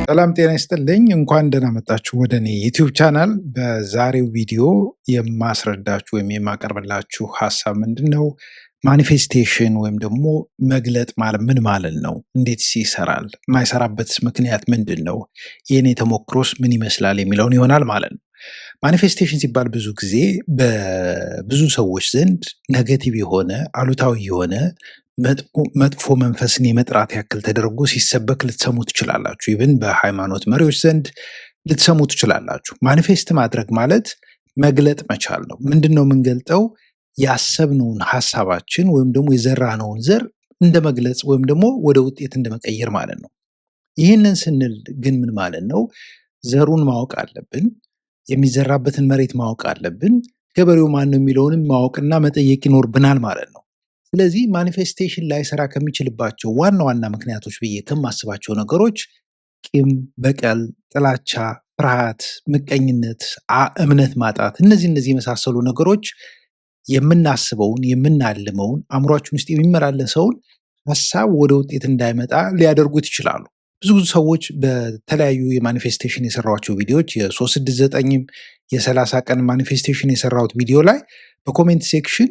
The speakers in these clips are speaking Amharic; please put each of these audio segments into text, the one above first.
ሰላም ጤና ይስጥልኝ። እንኳን ደህና መጣችሁ ወደ እኔ ዩቲዩብ ቻናል። በዛሬው ቪዲዮ የማስረዳችሁ ወይም የማቀርብላችሁ ሀሳብ ምንድን ነው? ማኒፌስቴሽን ወይም ደግሞ መግለጥ ማለት ምን ማለት ነው? እንዴትስ ይሰራል? የማይሰራበትስ ምክንያት ምንድን ነው? የእኔ ተሞክሮስ ምን ይመስላል የሚለውን ይሆናል ማለት ነው። ማኒፌስቴሽን ሲባል ብዙ ጊዜ በብዙ ሰዎች ዘንድ ኔጌቲቭ የሆነ አሉታዊ የሆነ መጥፎ መንፈስን የመጥራት ያክል ተደርጎ ሲሰበክ ልትሰሙ ትችላላችሁ። ይብን በሃይማኖት መሪዎች ዘንድ ልትሰሙ ትችላላችሁ። ማኒፌስት ማድረግ ማለት መግለጥ መቻል ነው። ምንድን ነው የምንገልጠው? ያሰብነውን ሀሳባችን ወይም ደግሞ የዘራነውን ዘር እንደ መግለጽ ወይም ደግሞ ወደ ውጤት እንደ መቀየር ማለት ነው። ይህንን ስንል ግን ምን ማለት ነው? ዘሩን ማወቅ አለብን። የሚዘራበትን መሬት ማወቅ አለብን። ገበሬው ማን ነው የሚለውንም ማወቅና መጠየቅ ይኖርብናል ማለት ነው። ስለዚህ ማኒፌስቴሽን ላይሰራ ከሚችልባቸው ዋና ዋና ምክንያቶች ብዬ ከማስባቸው ነገሮች ቂም፣ በቀል፣ ጥላቻ፣ ፍርሃት፣ ምቀኝነት፣ እምነት ማጣት፣ እነዚህ የመሳሰሉ ነገሮች የምናስበውን የምናልመውን አእምሯችን ውስጥ የሚመላለሰውን ሀሳብ ወደ ውጤት እንዳይመጣ ሊያደርጉት ይችላሉ። ብዙ ሰዎች በተለያዩ የማኒፌስቴሽን የሰራኋቸው ቪዲዮዎች የ369 የ30 ቀን ማኒፌስቴሽን የሰራሁት ቪዲዮ ላይ በኮሜንት ሴክሽን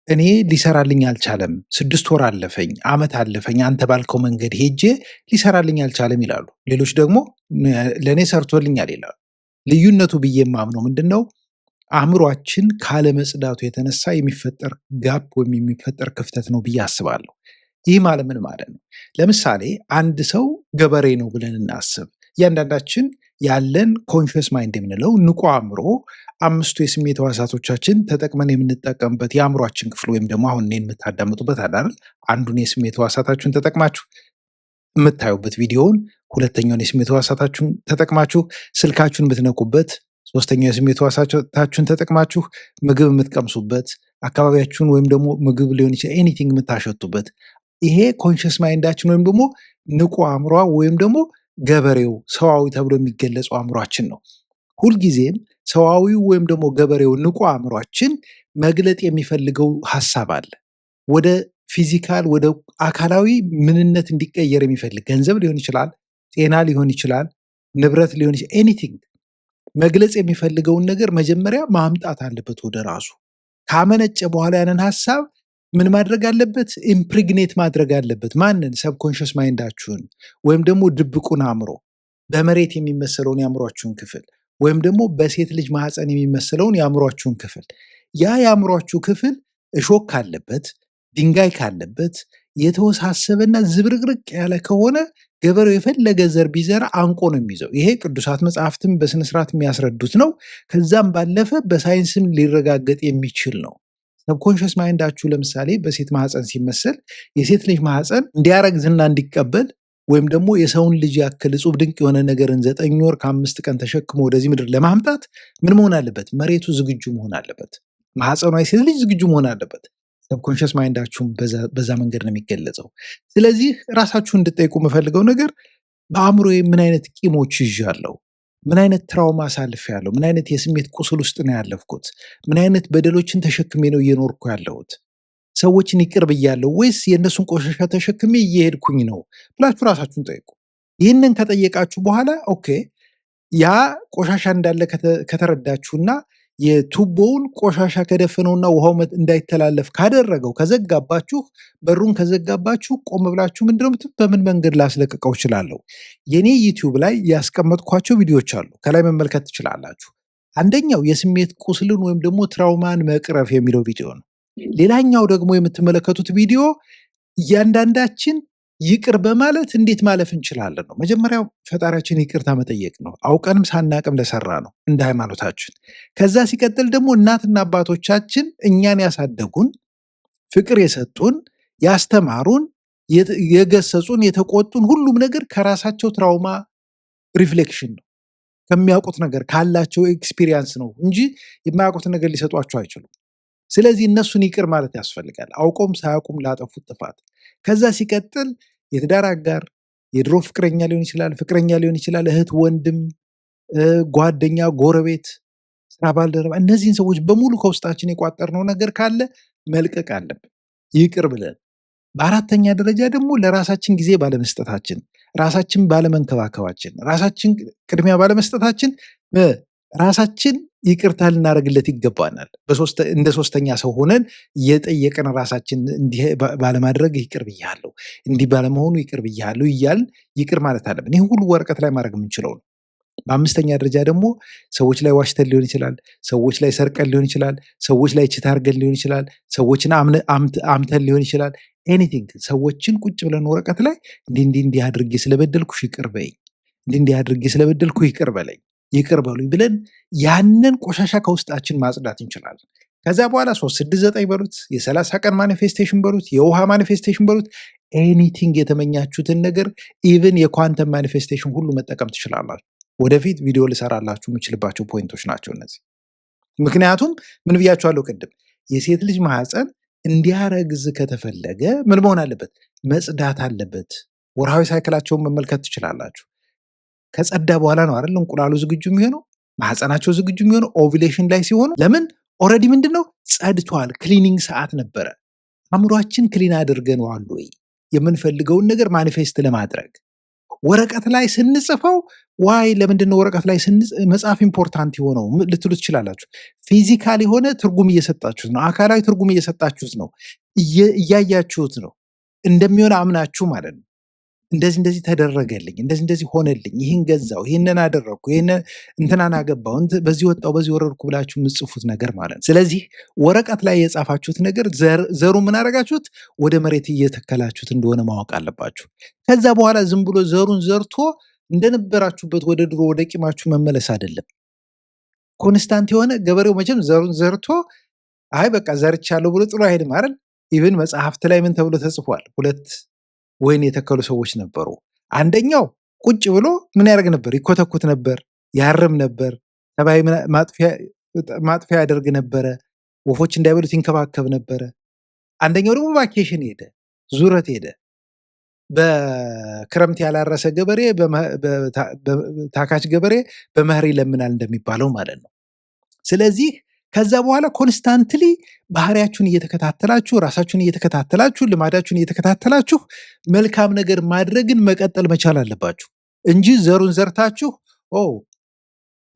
እኔ ሊሰራልኝ አልቻለም፣ 6 ወር አለፈኝ፣ ዓመት አለፈኝ፣ አንተ ባልከው መንገድ ሄጄ ሊሰራልኝ አልቻለም ይላሉ። ሌሎች ደግሞ ለእኔ ሰርቶልኛል ይላሉ። ልዩነቱ ብዬ የማምነው ምንድን ነው? አእምሯችን ካለመጽዳቱ የተነሳ የሚፈጠር ጋፕ ወይም የሚፈጠር ክፍተት ነው ብዬ አስባለሁ። ይህ ማለት ምን ማለት ነው? ለምሳሌ አንድ ሰው ገበሬ ነው ብለን እናስብ። እያንዳንዳችን ያለን ኮንሽስ ማይንድ የምንለው ንቁ አእምሮ 5ቱ የስሜት ሕዋሳቶቻችን ተጠቅመን የምንጠቀምበት የአእምሯችን ክፍል ወይም ደግሞ አሁን እኔን የምታዳምጡበት አይደል? አንዱን የስሜት ሕዋሳታችሁን ተጠቅማችሁ የምታዩበት ቪዲዮውን፣ ሁለተኛውን የስሜት ሕዋሳታችሁን ተጠቅማችሁ ስልካችሁን የምትነኩበት፣ ሶስተኛው የስሜት ሕዋሳታችሁን ተጠቅማችሁ ምግብ የምትቀምሱበት፣ አካባቢያችሁን ወይም ደግሞ ምግብ ሊሆን ይችላል ኤኒቲንግ የምታሸቱበት፣ ይሄ ኮንሽስ ማይንዳችን ወይም ደግሞ ንቁ አእምሯ ወይም ደግሞ ገበሬው ሰዋዊ ተብሎ የሚገለጸው አእምሯችን ነው። ሁልጊዜም ሰዋዊው ወይም ደግሞ ገበሬው ንቁ አእምሯችን መግለጥ የሚፈልገው ሀሳብ አለ። ወደ ፊዚካል ወደ አካላዊ ምንነት እንዲቀየር የሚፈልግ ገንዘብ ሊሆን ይችላል፣ ጤና ሊሆን ይችላል፣ ንብረት ሊሆን ይችላል፣ ኤኒቲንግ መግለጽ የሚፈልገውን ነገር መጀመሪያ ማምጣት አለበት ወደ ራሱ። ካመነጨ በኋላ ያንን ሀሳብ ምን ማድረግ አለበት? ኢምፕሪግኔት ማድረግ አለበት። ማንን? ሰብኮንሽስ ማይንዳችሁን ወይም ደግሞ ድብቁን አእምሮ፣ በመሬት የሚመሰለውን የአእምሯችሁን ክፍል ወይም ደግሞ በሴት ልጅ ማህፀን የሚመሰለውን የአእምሯችሁን ክፍል። ያ የአእምሯችሁ ክፍል እሾክ ካለበት፣ ድንጋይ ካለበት፣ የተወሳሰበና ዝብርቅርቅ ያለ ከሆነ ገበሬው የፈለገ ዘር ቢዘራ አንቆ ነው የሚይዘው። ይሄ ቅዱሳት መጽሐፍትም በስነስርዓት የሚያስረዱት ነው። ከዛም ባለፈ በሳይንስም ሊረጋገጥ የሚችል ነው። ሰብኮንሽስ ማይንዳችሁ ለምሳሌ በሴት ማህፀን ሲመሰል የሴት ልጅ ማህፀን እንዲያረግዝና እንዲቀበል ወይም ደግሞ የሰውን ልጅ ያክል እጹብ ድንቅ የሆነ ነገርን 9 ወር ከ5 ቀን ተሸክሞ ወደዚህ ምድር ለማምጣት ምን መሆን አለበት? መሬቱ ዝግጁ መሆን አለበት። ማህፀኗ የሴት ልጅ ዝግጁ መሆን አለበት። ሰብኮንሽስ ማይንዳችሁም በዛ መንገድ ነው የሚገለጸው። ስለዚህ ራሳችሁን እንድጠይቁ የምፈልገው ነገር በአእምሮዬ ምን አይነት ቂሞች ይዣለሁ? ምን አይነት ትራውማ አሳልፌያለሁ? ምን አይነት የስሜት ቁስል ውስጥ ነው ያለፍኩት? ምን አይነት በደሎችን ተሸክሜ ነው እየኖርኩ ያለሁት? ሰዎችን ይቅር ብያለሁ ወይስ የእነሱን ቆሻሻ ተሸክሜ እየሄድኩኝ ነው ብላችሁ ራሳችሁን ጠይቁ። ይህንን ከጠየቃችሁ በኋላ ኦኬ ያ ቆሻሻ እንዳለ ከተረዳችሁና የቱቦውን ቆሻሻ ከደፈነውና ውሃው እንዳይተላለፍ ካደረገው ከዘጋባችሁ፣ በሩን ከዘጋባችሁ ቆም ብላችሁ ምንድነው በምን መንገድ ላስለቅቀው እችላለሁ? የኔ ዩቲዩብ ላይ ያስቀመጥኳቸው ቪዲዮዎች አሉ፣ ከላይ መመልከት ትችላላችሁ። አንደኛው የስሜት ቁስልን ወይም ደግሞ ትራውማን መቅረፍ የሚለው ቪዲዮ ነው። ሌላኛው ደግሞ የምትመለከቱት ቪዲዮ እያንዳንዳችን ይቅር በማለት እንዴት ማለፍ እንችላለን ነው። መጀመሪያው ፈጣሪያችን ይቅርታ መጠየቅ ነው፣ አውቀንም ሳናቅም ለሰራ ነው እንደ ሃይማኖታችን። ከዛ ሲቀጥል ደግሞ እናትና አባቶቻችን እኛን ያሳደጉን፣ ፍቅር የሰጡን፣ ያስተማሩን፣ የገሰጹን፣ የተቆጡን ሁሉም ነገር ከራሳቸው ትራውማ ሪፍሌክሽን ነው። ከሚያውቁት ነገር ካላቸው ኤክስፒሪየንስ ነው እንጂ የማያውቁትን ነገር ሊሰጧቸው አይችሉም። ስለዚህ እነሱን ይቅር ማለት ያስፈልጋል፣ አውቆም ሳያውቁም ላጠፉት ጥፋት። ከዛ ሲቀጥል የትዳር አጋር፣ የድሮ ፍቅረኛ ሊሆን ይችላል፣ ፍቅረኛ ሊሆን ይችላል፣ እህት፣ ወንድም፣ ጓደኛ፣ ጎረቤት፣ ስራ ባልደረባ፣ እነዚህን ሰዎች በሙሉ ከውስጣችን የቋጠርነው ነገር ካለ መልቀቅ አለብን ይቅር ብለን። በአራተኛ ደረጃ ደግሞ ለራሳችን ጊዜ ባለመስጠታችን፣ ራሳችን ባለመንከባከባችን፣ ራሳችን ቅድሚያ ባለመስጠታችን ራሳችን ይቅርታ ልናደርግለት ይገባናል። እንደ ሶስተኛ ሰው ሆነን እየጠየቅን ራሳችን እንዲህ ባለማድረግ ይቅር ብያለሁ፣ እንዲህ ባለመሆኑ ይቅር ብያለሁ እያልን ይቅር ማለት አለብን። ይህ ሁሉ ወረቀት ላይ ማድረግ የምንችለው ነው። በአምስተኛ ደረጃ ደግሞ ሰዎች ላይ ዋሽተን ሊሆን ይችላል፣ ሰዎች ላይ ሰርቀን ሊሆን ይችላል፣ ሰዎች ላይ ችት አድርገን ሊሆን ይችላል፣ ሰዎችን አምተን ሊሆን ይችላል። ኤኒቲንግ ሰዎችን ቁጭ ብለን ወረቀት ላይ እንዲህ አድርጌ ስለበደልኩሽ ይቅር በይኝ፣ እንዲህ አድርጌ ስለበደልኩ ይቅር በለኝ፣ ይቅር በሉኝ ብለን ያንን ቆሻሻ ከውስጣችን ማጽዳት እንችላለን። ከዛ በኋላ 369 በሉት፣ የ30 ቀን ማኒፌስቴሽን በሉት፣ የውሃ ማኒፌስቴሽን በሉት፣ ኤኒቲንግ የተመኛችሁትን ነገር ኢቭን የኳንተም ማኒፌስቴሽን ሁሉ መጠቀም ትችላላችሁ። ወደፊት ቪዲዮ ልሰራላችሁ የምችልባቸው ፖይንቶች ናቸው እነዚህ። ምክንያቱም ምን ብያችኋለሁ ቅድም፣ የሴት ልጅ ማህፀን እንዲያረግዝ ከተፈለገ ምን መሆን አለበት? መጽዳት አለበት። ወርሃዊ ሳይክላቸውን መመልከት ትችላላችሁ። ከጸዳ በኋላ ነው አይደል እንቁላሉ ዝግጁ የሚሆነው፣ ማህፀናቸው ዝግጁ የሚሆነው ኦቪሌሽን ላይ ሲሆኑ። ለምን? ኦልሬዲ ምንድነው ጸድቷል። ክሊኒንግ ሰዓት ነበረ። አእምሯችን ክሊን አድርገነዋል ወይ የምንፈልገውን ነገር ማኒፌስት ለማድረግ? ወረቀት ላይ ስንጽፈው ዋይ ለምንድን ነው ወረቀት ላይ መጽሐፍ ኢምፖርታንት የሆነው ልትሉ ትችላላችሁ። ፊዚካል የሆነ ትርጉም እየሰጣችሁት ነው። አካላዊ ትርጉም እየሰጣችሁት ነው። እያያችሁት ነው። እንደሚሆን አምናችሁ ማለት ነው። እንደዚህ ተደረገልኝ፣ እንደዚህ ሆነልኝ፣ ይህን ገዛው፣ ይህንን አደረግኩ፣ ይህን እንትናን አገባው፣ በዚህ ወጣው፣ በዚህ ወረድኩ ብላችሁ የምትጽፉት ነገር ማለት ነው። ስለዚህ ወረቀት ላይ የጻፋችሁት ነገር ዘሩ ምን አደረጋችሁት? ወደ መሬት እየተከላችሁት እንደሆነ ማወቅ አለባችሁ። ከዛ በኋላ ዝም ብሎ ዘሩን ዘርቶ እንደነበራችሁበት ወደ ድሮ ወደ ቂማችሁ መመለስ አይደለም። ኮንስታንት የሆነ ገበሬው መቼም ዘሩን ዘርቶ አይ በቃ ዘርቻለሁ ብሎ ጥሎ አይሄድም አይደል? ኢቭን መጽሐፍት ላይ ምን ተብሎ ተጽፏል? ሁለት ወይን የተከሉ ሰዎች ነበሩ። አንደኛው ቁጭ ብሎ ምን ያደርግ ነበር? ይኮተኩት ነበር፣ ያርም ነበር፣ ተባይ ማጥፊያ ያደርግ ነበረ፣ ወፎች እንዳይበሉት ይንከባከብ ነበረ። አንደኛው ደግሞ ቫኬሽን ሄደ፣ ዙረት ሄደ። በክረምት ያላረሰ ገበሬ ታካች ገበሬ በመኸር ይለምናል እንደሚባለው ማለት ነው። ስለዚህ ከዛ በኋላ ኮንስታንትሊ ባህሪያችሁን እየተከታተላችሁ፣ ራሳችሁን እየተከታተላችሁ፣ ልማዳችሁን እየተከታተላችሁ መልካም ነገር ማድረግን መቀጠል መቻል አለባችሁ እንጂ ዘሩን ዘርታችሁ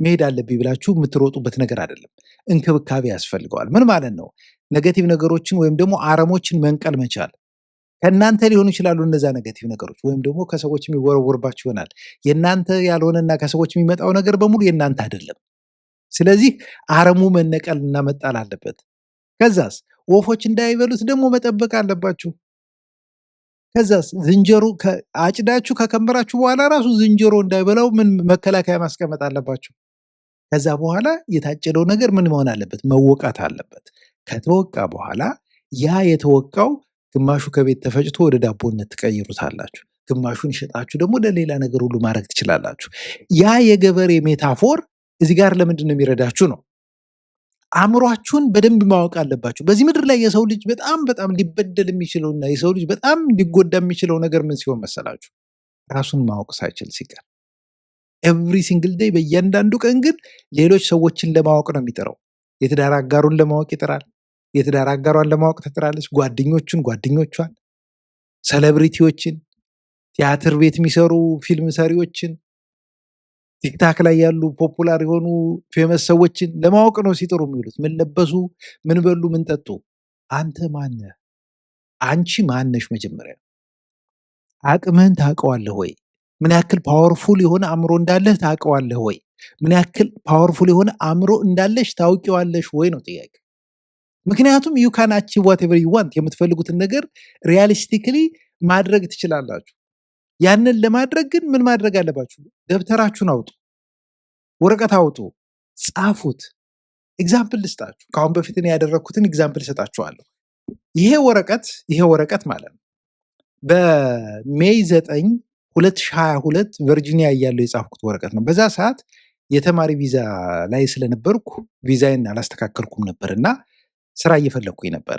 መሄድ አለብኝ ብላችሁ የምትሮጡበት ነገር አይደለም። እንክብካቤ ያስፈልገዋል። ምን ማለት ነው? ኔጌቲቭ ነገሮችን ወይም ደግሞ አረሞችን መንቀል መቻል። ከእናንተ ሊሆኑ ይችላሉ እነዛ ኔጌቲቭ ነገሮች፣ ወይም ደግሞ ከሰዎች የሚወረወርባችሁ ይሆናል። የእናንተ ያልሆነና ከሰዎች የሚመጣው ነገር በሙሉ የእናንተ አይደለም። ስለዚህ አረሙ መነቀል እና መጣል አለበት። ከዛስ ወፎች እንዳይበሉት ደግሞ መጠበቅ አለባችሁ። ከዛስ ዝንጀሮ አጭዳችሁ ከከመራችሁ በኋላ ራሱ ዝንጀሮ እንዳይበላው ምን መከላከያ ማስቀመጥ አለባችሁ። ከዛ በኋላ የታጨደው ነገር ምን መሆን አለበት? መወቃት አለበት። ከተወቃ በኋላ ያ የተወቃው ግማሹ ከቤት ተፈጭቶ ወደ ዳቦነት ትቀይሩታላችሁ፣ ግማሹን ሽጣችሁ ደግሞ ለሌላ ነገር ሁሉ ማድረግ ትችላላችሁ። ያ የገበሬ ሜታፎር እዚህ ጋር ለምንድን ነው የሚረዳችሁ ነው። አእምሯችሁን በደንብ ማወቅ አለባችሁ። በዚህ ምድር ላይ የሰው ልጅ በጣም ሊበደል የሚችለውና የሰው ልጅ በጣም ሊጎዳ የሚችለው ነገር ምን ሲሆን መሰላችሁ? ራሱን ማወቅ ሳይችል ሲቀር። ኤቭሪ ሲንግል ዴይ በእያንዳንዱ ቀን ግን ሌሎች ሰዎችን ለማወቅ ነው የሚጥረው። የትዳር አጋሩን ለማወቅ ይጥራል። የትዳር አጋሯን ለማወቅ ትጥራለች። ጓደኞቿን፣ ሴሌብሪቲዎችን፣ ቲያትር ቤት የሚሰሩ ፊልም ሰሪዎችን፣ ቲክታክ ላይ ያሉ ፖፑላር የሆኑ ፌመስ ሰዎችን ለማወቅ ነው ሲጥሩ የሚውሉት። ምን ለበሱ፣ ምን በሉ፣ ምን ጠጡ። አንተ ማነህ? አንቺ ማነሽ? መጀመሪያ አቅምህን ታውቀዋለህ ወይ? ምን ያክል ፓወርፉል የሆነ አእምሮ እንዳለህ ታውቀዋለህ ወይ? ምን ያክል ፓወርፉል የሆነ አእምሮ እንዳለሽ ታውቂዋለሽ ወይ ነው ጥያቄ። ምክንያቱም ዩ ካን አቺቭ ዋትኤቨር ዩ ዋንት፣ የምትፈልጉትን ነገር ሪያሊስቲክሊ ማድረግ ትችላላችሁ። ያንን ለማድረግ ግን ምን ማድረግ አለባችሁ? ደብተራችሁን አውጡ፣ ወረቀት አውጡ፣ ጻፉት። ኤግዛምፕል ልስጣችሁ። ከአሁን በፊት እኔ ያደረግኩትን ኤግዛምፕል እሰጣችኋለሁ። ይሄ ወረቀት ማለት ነው በሜይ 9 2022 ቨርጂኒያ እያለሁ የጻፍኩት ወረቀት ነው። በዛ ሰዓት የተማሪ ቪዛ ላይ ስለነበርኩ ቪዛዬን አላስተካከልኩም ነበር እና ስራ እየፈለግኩኝ ነበረ።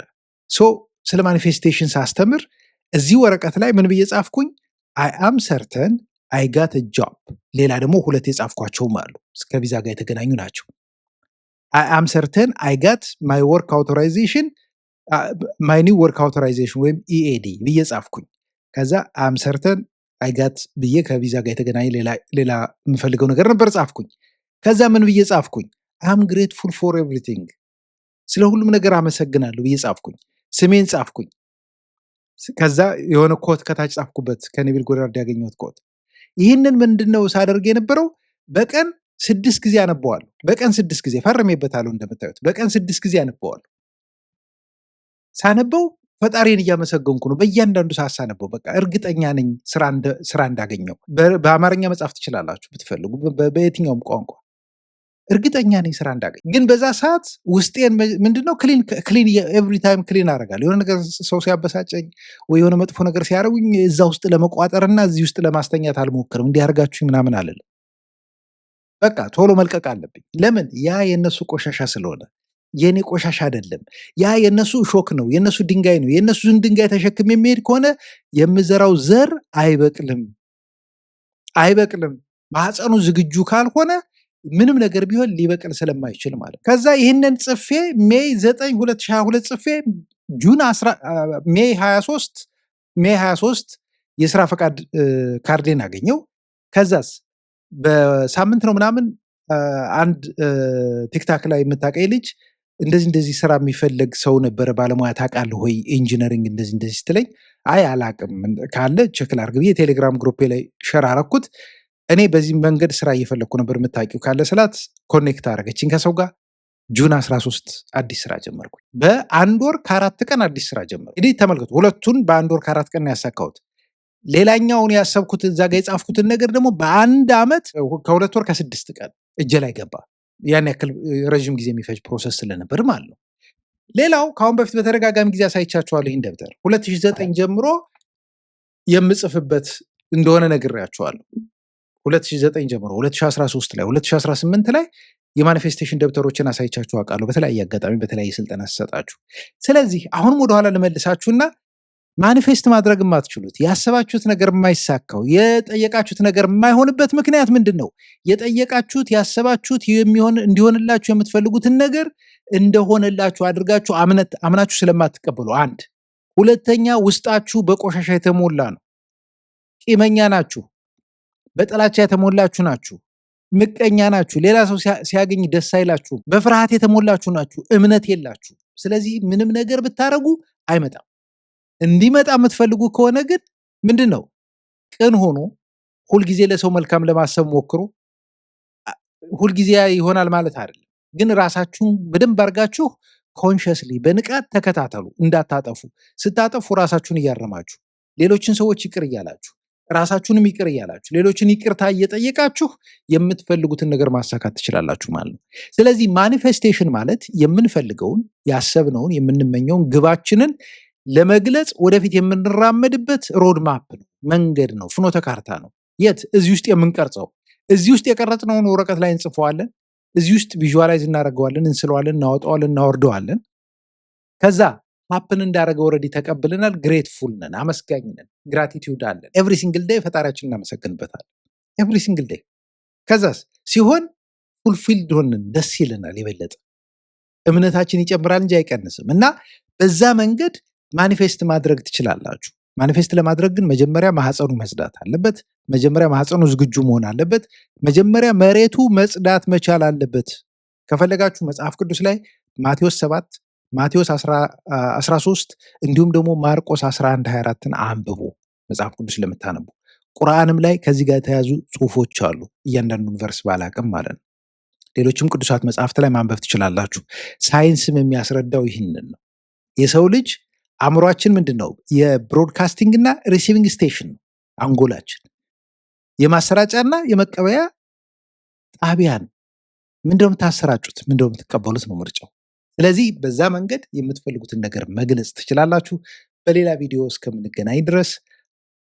ስለ ማኒፌስቴሽን ሳስተምር እዚህ ወረቀት ላይ ምን ብዬ ጻፍኩኝ? አይ አም ሰርተን አይ ጋት ጆብ። ሌላ ደግሞ ሁለት የጻፍኳቸውም አሉ ከቪዛ ጋር የተገናኙ ናቸው። አይ አም ሰርተን አይ ጋት ማይ ወርክ አውቶራይዜሽን ማይ ኒው ወርክ አውቶራይዜሽን ወይም ኢኤዲ ብዬ ጻፍኩኝ። ከዛ አም ሰርተን አይጋት ብዬ ከቪዛ ጋር የተገናኘ ሌላ የምፈልገው ነገር ነበር ጻፍኩኝ። ከዛ ምን ብዬ ጻፍኩኝ? አም ግሬትፉል ፎር ኤቭሪቲንግ፣ ስለ ሁሉም ነገር አመሰግናለሁ ብዬ ጻፍኩኝ። ስሜን ጻፍኩኝ። ከዛ የሆነ ኮት ከታች ጻፍኩበት፣ ከኔቪል ጎዳርድ ያገኘሁት ኮት። ይህንን ምንድነው ሳደርግ የነበረው? በቀን 6 ጊዜ አነበዋለሁ። በቀን 6 ጊዜ ፈርሜበታለሁ። እንደምታዩት በቀን 6 ጊዜ አነበዋለሁ። ሳነበው ፈጣሪን እያመሰገንኩ ነው። በእያንዳንዱ ሰዓት ሳነበው በቃ እርግጠኛ ነኝ ስራ እንዳገኘው። በአማርኛ መጻፍ ትችላላችሁ ብትፈልጉ፣ በየትኛውም ቋንቋ እርግጠኛ ነኝ ስራ እንዳገኝ። ግን በዛ ሰዓት ውስጤን ምንድነው ክሊን ኤቭሪ ታይም ክሊን አደርጋለሁ። የሆነ ነገር ሰው ሲያበሳጨኝ ወይ የሆነ መጥፎ ነገር ሲያደርጉኝ እዛ ውስጥ ለመቋጠርና እዚህ ውስጥ ለማስተኛት አልሞክርም። እንዲያደርጋችሁ ምናምን አልልም። በቃ ቶሎ መልቀቅ አለብኝ። ለምን? ያ የእነሱ ቆሻሻ ስለሆነ የኔ ቆሻሻ አይደለም። ያ የነሱ ሾክ ነው፣ የነሱ ድንጋይ ነው። የነሱን ድንጋይ ተሸክም የሚሄድ ከሆነ የምዘራው ዘር አይበቅልም። ማህፀኑ ዝግጁ ካልሆነ ምንም ነገር ቢሆን ሊበቅል ስለማይችል ማለት። ከዛ ይህንን ጽፌ ሜይ 9 2022 ጽፌ ሜይ 23 የስራ ፈቃድ ካርዴን አገኘው። ከዛስ በሳምንት ነው ምናምን አንድ ቲክታክ ላይ የምታውቀኝ ልጅ እንደዚህ ስራ የሚፈልግ ሰው ነበረ፣ ባለሙያ ታውቃለህ ወይ ኢንጂነሪንግ እንደዚህ ስትለኝ፣ አይ አላቅም ካለ ቼክ ላድርግ ብዬ ቴሌግራም ግሩፔ ላይ ሸር አረኩት። እኔ በዚህ መንገድ ስራ እየፈለግኩ ነበር የምታውቂው ካለ ስላት ኮኔክት አደረገችኝ ከሰው ጋር። ጁን 13 አዲስ ስራ ጀመርኩ። በ1 ወር ከ4 ቀን አዲስ ስራ ጀመርኩ። እንግዲህ ተመልከቱ፣ ሁለቱን በ1 ወር ከ4 ቀን ያሳካሁት። ሌላኛውን ያሰብኩት እዛ ጋር የጻፍኩትን ነገር ደግሞ በ1 ዓመት ከ2 ወር ከ6 ቀን እጄ ላይ ገባ። ያን ያክል ረዥም ጊዜ የሚፈጅ ፕሮሰስ ስለነበር ማለት ነው። ሌላው ከአሁን በፊት በተደጋጋሚ ጊዜ አሳይቻችኋለሁ። ይህን ደብተር 2009 ጀምሮ የምጽፍበት እንደሆነ ነግሬያችኋለሁ። 2009 ጀምሮ 2013 ላይ 2018 ላይ የማኒፌስቴሽን ደብተሮችን አሳይቻችሁ አውቃለሁ፣ በተለያየ አጋጣሚ በተለያየ ስልጠና ስሰጣችሁ። ስለዚህ አሁንም ወደኋላ ልመልሳችሁና ማኒፌስት ማድረግ የማትችሉት ያሰባችሁት ነገር የማይሳካው የጠየቃችሁት ነገር የማይሆንበት ምክንያት ምንድን ነው? የጠየቃችሁት ያሰባችሁት እንዲሆንላችሁ የምትፈልጉትን ነገር እንደሆነላችሁ አድርጋችሁ አምናችሁ ስለማትቀበሉ፣ አንድ። ሁለተኛ ውስጣችሁ በቆሻሻ የተሞላ ነው። ቂመኛ ናችሁ፣ በጥላቻ የተሞላችሁ ናችሁ፣ ምቀኛ ናችሁ፣ ሌላ ሰው ሲያገኝ ደስ አይላችሁም፣ በፍርሃት የተሞላችሁ ናችሁ፣ እምነት የላችሁ። ስለዚህ ምንም ነገር ብታረጉ አይመጣም። እንዲመጣ የምትፈልጉ ከሆነ ግን ምንድን ነው? ቅን ሆኖ ሁልጊዜ ለሰው መልካም ለማሰብ ሞክሩ። ሁልጊዜ ይሆናል ማለት አይደለም፣ ግን ራሳችሁን በደንብ አድርጋችሁ ኮንሽስሊ በንቃት ተከታተሉ፣ እንዳታጠፉ። ስታጠፉ ራሳችሁን እያረማችሁ፣ ሌሎችን ሰዎች ይቅር እያላችሁ፣ ራሳችሁንም ይቅር እያላችሁ፣ ሌሎችን ይቅርታ እየጠየቃችሁ የምትፈልጉትን ነገር ማሳካት ትችላላችሁ ማለት ነው። ስለዚህ ማኒፌስቴሽን ማለት የምንፈልገውን፣ ያሰብነውን፣ የምንመኘውን ግባችንን ለመግለጽ ወደፊት የምንራመድበት ሮድ ማፕ ነው፣ መንገድ ነው፣ ፍኖተ ካርታ ነው። የት? እዚህ ውስጥ የምንቀርጸው። እዚህ ውስጥ የቀረጽነውን ወረቀት ላይ እንጽፈዋለን። እዚህ ውስጥ ቪዥዋላይዝ እናደርገዋለን፣ እንስለዋለን፣ እናወጣዋለን፣ እናወርደዋለን። ከዛ ሀፕን እንዳደረገ ወረዲ ተቀብለናል። ግሬትፉል ነን፣ አመስጋኝ ነን፣ ግራቲቲዩድ አለን። ኤቭሪ ሲንግል ዴይ ፈጣሪያችን እናመሰግንበታለን። ኤቭሪ ሲንግል ዴይ። ከዛስ ሲሆን ፉልፊልድ ሆንን፣ ደስ ይለናል። የበለጠ እምነታችን ይጨምራል እንጂ አይቀንስም። እና በዛ መንገድ ማኒፌስት ማድረግ ትችላላችሁ። ማኒፌስት ለማድረግ ግን መጀመሪያ ማህፀኑ መጽዳት አለበት። መጀመሪያ ማህፀኑ ዝግጁ መሆን አለበት። መጀመሪያ መሬቱ መጽዳት መቻል አለበት። ከፈለጋችሁ መጽሐፍ ቅዱስ ላይ ማቴዎስ 7፣ ማቴዎስ 13 እንዲሁም ደግሞ ማርቆስ 11:24ን አንብቡ፣ መጽሐፍ ቅዱስ ለምታነቡ። ቁርአንም ላይ ከዚህ ጋር የተያዙ ጽሁፎች አሉ፣ እያንዳንዱን ቨርስ ባላቅም ማለት ነው። ሌሎችም ቅዱሳት መጽሐፍት ላይ ማንበብ ትችላላችሁ። ሳይንስም የሚያስረዳው ይህንን ነው። የሰው ልጅ አእምሯችን ምንድን ነው? የብሮድካስቲንግ እና ሪሲቪንግ ስቴሽን ነው። አንጎላችን የማሰራጫና የመቀበያ ጣቢያ ነው። ምንድነው የምታሰራጩት? ምንድነው የምትቀበሉት ነው ምርጫው። ስለዚህ በዛ መንገድ የምትፈልጉትን ነገር መግለጽ ትችላላችሁ። በሌላ ቪዲዮ እስከምንገናኝ ድረስ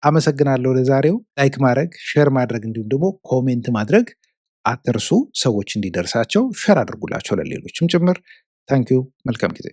አመሰግናለሁ። ለዛሬው ላይክ ማድረግ፣ ሼር ማድረግ እንዲሁም ደግሞ ኮሜንት ማድረግ አትርሱ። ሰዎች እንዲደርሳቸው ሼር አድርጉላቸው፣ ለሌሎችም ጭምር። ታንኪዩ። መልካም ጊዜ